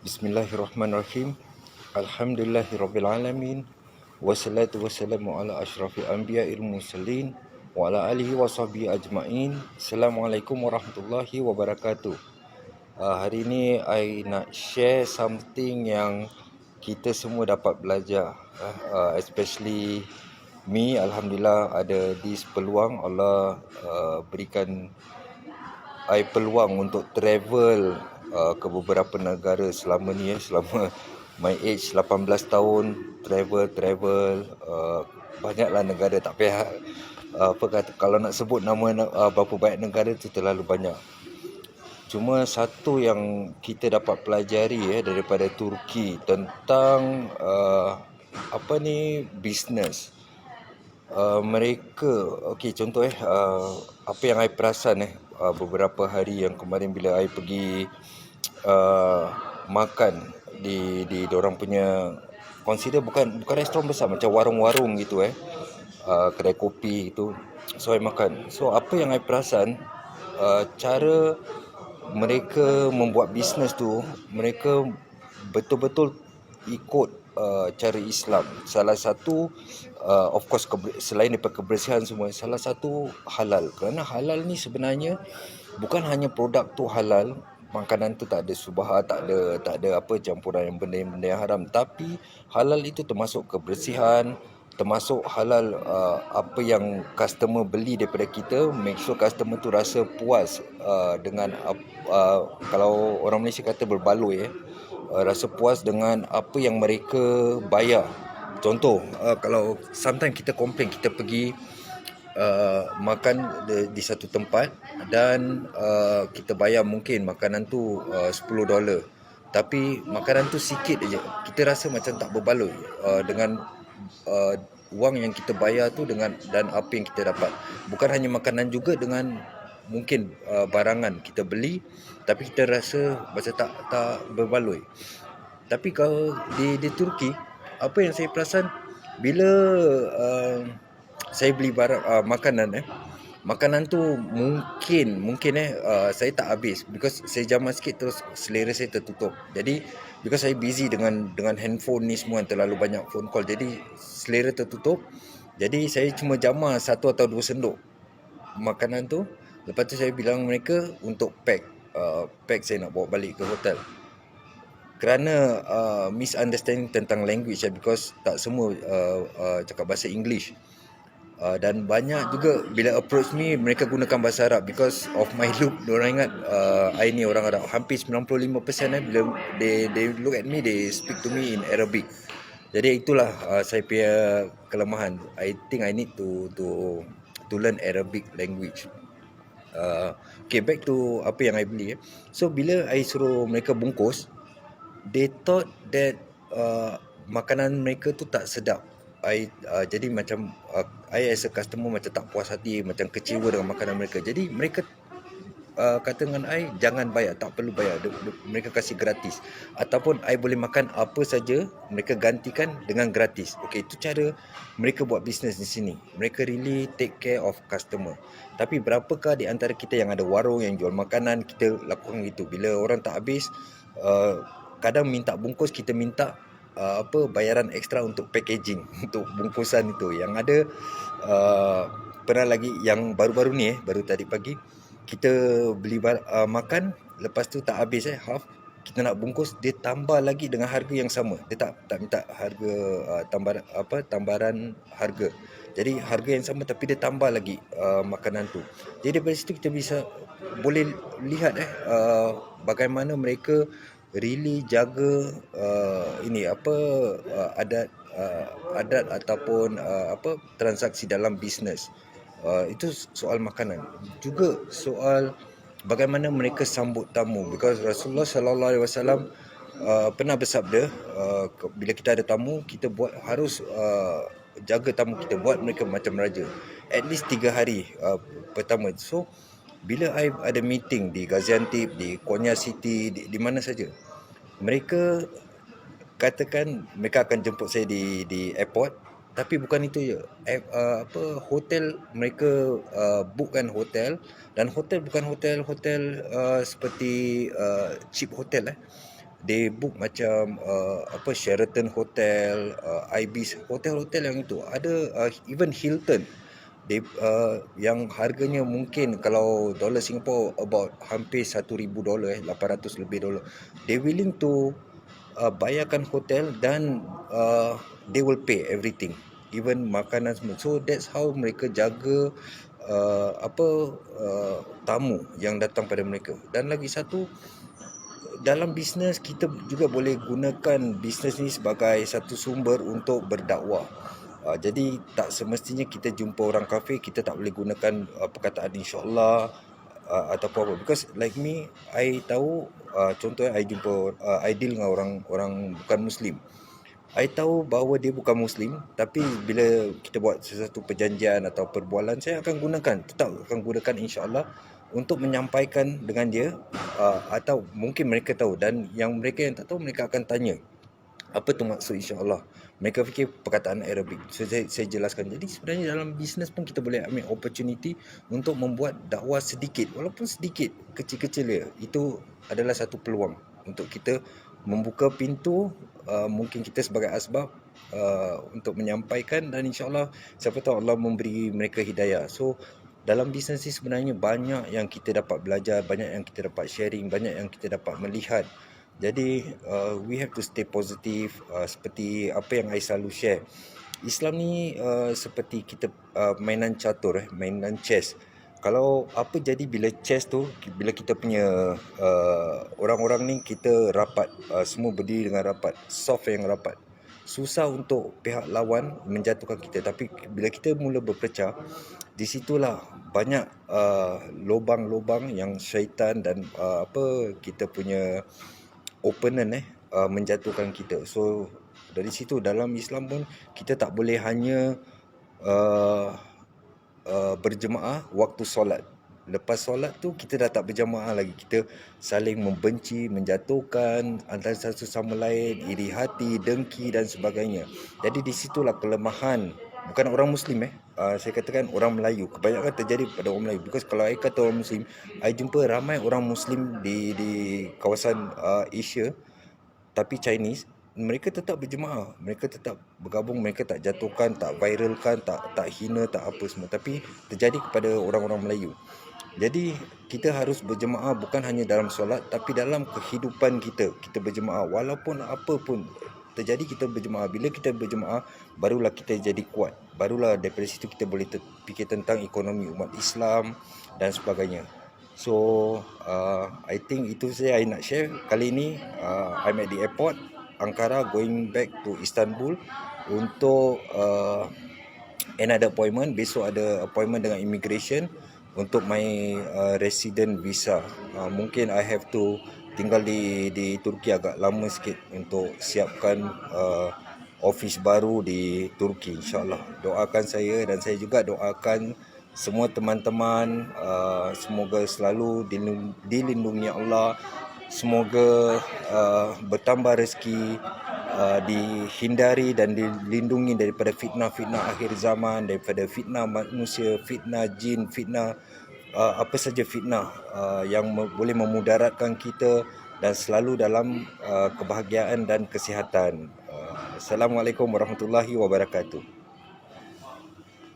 Bismillahirrahmanirrahim. Alhamdulillahirrabbilalamin. Wassalatu wassalamu ala ashrafil anbiya'il mursalin wa ala alihi wa sahbihi ajma'in. Assalamualaikum warahmatullahi wabarakatuh. Hari ni I nak share something yang kita semua dapat belajar, especially me. Alhamdulillah ada this peluang. Allah berikan I peluang untuk travel ke beberapa negara selama ni, selama my age 18 tahun, travel banyaklah negara. Tak payah apa kata, kalau nak sebut nama berapa banyak negara tu terlalu banyak. Cuma satu yang kita dapat pelajari daripada Turki tentang apa ni, business. Mereka, okey, contoh apa yang I perasan beberapa hari yang kemarin bila I pergi makan di dorang punya, consider bukan restoran besar, macam warung-warung gitu, kedai kopi gitu. So I makan. So apa yang I perasan, cara mereka membuat bisnes tu, mereka betul-betul ikut cara Islam. Salah satu, of course, selain daripada kebersihan semua, salah satu halal. Kerana halal ni sebenarnya bukan hanya produk tu halal, makanan tu tak ada subhat, tak ada apa campuran yang benda yang haram, tapi halal itu termasuk kebersihan, termasuk halal apa yang customer beli daripada kita, make sure customer tu rasa puas dengan kalau orang Malaysia kata berbaloi, rasa puas dengan apa yang mereka bayar. Contoh, kalau sometimes kita complain, kita pergi makan di satu tempat dan kita bayar mungkin makanan tu $10, tapi makanan tu sikit aja, kita rasa macam tak berbaloi dengan wang yang kita bayar tu dengan dan apa yang kita dapat. Bukan hanya makanan juga, dengan mungkin barangan kita beli tapi kita rasa macam tak berbaloi. Tapi kalau di Turki, apa yang saya perasan bila saya beli barang makanan tu mungkin saya tak habis, because saya jaman sikit terus selera saya tertutup. Jadi because saya busy dengan handphone ni semua, terlalu banyak phone call, jadi selera tertutup. Jadi saya cuma jamah 1 atau 2 sendok makanan tu. Lepas tu saya bilang mereka untuk pack saya nak bawa balik ke hotel. Kerana misunderstanding tentang language, because tak semua cakap bahasa English. Dan banyak juga bila approach me, mereka gunakan bahasa Arab. Because of my look, diorang ingat I ni orang Arab. Hampir 95% bila they look at me, they speak to me in Arabic. Jadi itulah saya punya kelemahan. I think I need to learn Arabic language. Okay, back to apa yang I beli. So bila I suruh mereka bungkus, they thought that makanan mereka tu tak sedap. Jadi macam I as a customer macam tak puas hati, macam kecewa dengan makanan mereka. Jadi mereka kata dengan I, jangan bayar, tak perlu bayar, mereka kasih gratis, ataupun I boleh makan apa saja, mereka gantikan dengan gratis. Okay, itu cara mereka buat bisnes di sini. Mereka really take care of customer. Tapi berapakah di antara kita yang ada warung, yang jual makanan, kita lakukan gitu? Bila orang tak habis, kadang minta bungkus, kita minta bayaran ekstra untuk packaging, untuk bungkusan itu. Yang ada pernah lagi yang baru-baru ni baru tadi pagi, kita beli makan, lepas tu tak habis half, kita nak bungkus, dia tambah lagi dengan harga yang sama. Dia tak minta harga tambaran harga. Jadi harga yang sama tapi dia tambah lagi makanan tu. Jadi daripada situ kita boleh lihat bagaimana mereka really jaga adat ataupun transaksi dalam bisnes. Itu soal makanan. Juga soal bagaimana mereka sambut tamu, because Rasulullah sallallahu alaihi wasallam pernah bersabda, bila kita ada tamu, kita harus jaga tamu kita, buat mereka macam raja at least 3 hari pertama. So bila I ada meeting di Gaziantep, di Konya City, di mana saja, mereka katakan mereka akan jemput saya di airport. Tapi bukan itu je, hotel mereka bookkan hotel, dan hotel bukan hotel seperti cheap hotel. They book macam apa Sheraton Hotel, Ibis hotel-hotel yang itu. Ada even Hilton. Yang harganya mungkin kalau dolar Singapore about hampir $1,000, 800 lebih dolar. They willing to bayarkan hotel dan they will pay everything, even makanan semua. So that's how mereka jaga tamu yang datang pada mereka. Dan lagi satu, dalam bisnes kita juga boleh gunakan bisnes ni sebagai satu sumber untuk berdakwah. Jadi tak semestinya kita jumpa orang kafir kita tak boleh gunakan perkataan insyaAllah ataupun apa. Because like me, I tahu contohnya I jumpa I deal dengan orang bukan Muslim. I tahu bahawa dia bukan Muslim, tapi bila kita buat sesuatu perjanjian atau perbualan, saya akan gunakan, tetap akan gunakan insya-Allah untuk menyampaikan dengan dia, atau mungkin mereka tahu, dan yang mereka yang tak tahu mereka akan tanya apa tu maksud insya-Allah. Mereka fikir perkataan Arabik. So saya jelaskan. Jadi sebenarnya dalam bisnes pun kita boleh ambil opportunity untuk membuat dakwah sedikit, walaupun sedikit, kecil-kecil dia. Itu adalah satu peluang untuk kita membuka pintu, mungkin kita sebagai asbab untuk menyampaikan, dan insya-Allah siapa tahu Allah memberi mereka hidayah. So dalam bisnes ni sebenarnya banyak yang kita dapat belajar, banyak yang kita dapat sharing, banyak yang kita dapat melihat. Jadi we have to stay positive, seperti apa yang I selalu share. Islam ni seperti kita mainan catur, mainan chess. Kalau apa jadi bila chess tu, bila kita punya orang-orang ni kita rapat, semua berdiri dengan rapat, soft yang rapat. Susah untuk pihak lawan menjatuhkan kita. Tapi bila kita mula berpecah, di situlah banyak lubang-lubang yang syaitan dan kita punya opponent menjatuhkan kita. So dari situ dalam Islam pun kita tak boleh hanya berjemaah waktu solat. Lepas solat tu kita dah tak berjemaah lagi. Kita saling membenci, menjatuhkan antara satu sama lain, iri hati, dengki dan sebagainya. Jadi di situlah kelemahan, bukan orang Muslim saya katakan orang Melayu. Kebanyakan terjadi pada orang Melayu. Because kalau saya kata orang Muslim, saya jumpa ramai orang Muslim di kawasan Asia, tapi Chinese, mereka tetap berjemaah, mereka tetap bergabung, mereka tak jatuhkan, tak viralkan, tak hina, tak apa semua. Tapi terjadi kepada orang-orang Melayu. Jadi kita harus berjemaah bukan hanya dalam solat, tapi dalam kehidupan kita. Kita berjemaah walaupun apa pun terjadi, kita berjemaah. Bila kita berjemaah, barulah kita jadi kuat. Barulah daripada situ kita boleh fikir tentang ekonomi umat Islam dan sebagainya. So I think itu saja I nak share kali ini. I'm at the airport Ankara, going back to Istanbul untuk another appointment. Besok ada appointment dengan immigration untuk my resident visa. Mungkin I have to tinggal di Turki agak lama sikit untuk siapkan office baru di Turki, insyaAllah. Doakan saya, dan saya juga doakan semua teman-teman, semoga selalu dilindungi Allah, semoga bertambah rezeki, dihindari dan dilindungi daripada fitnah-fitnah akhir zaman, daripada fitnah manusia, fitnah jin, fitnah apa saja fitnah yang boleh memudaratkan kita, dan selalu dalam kebahagiaan dan kesihatan. Assalamualaikum warahmatullahi wabarakatuh.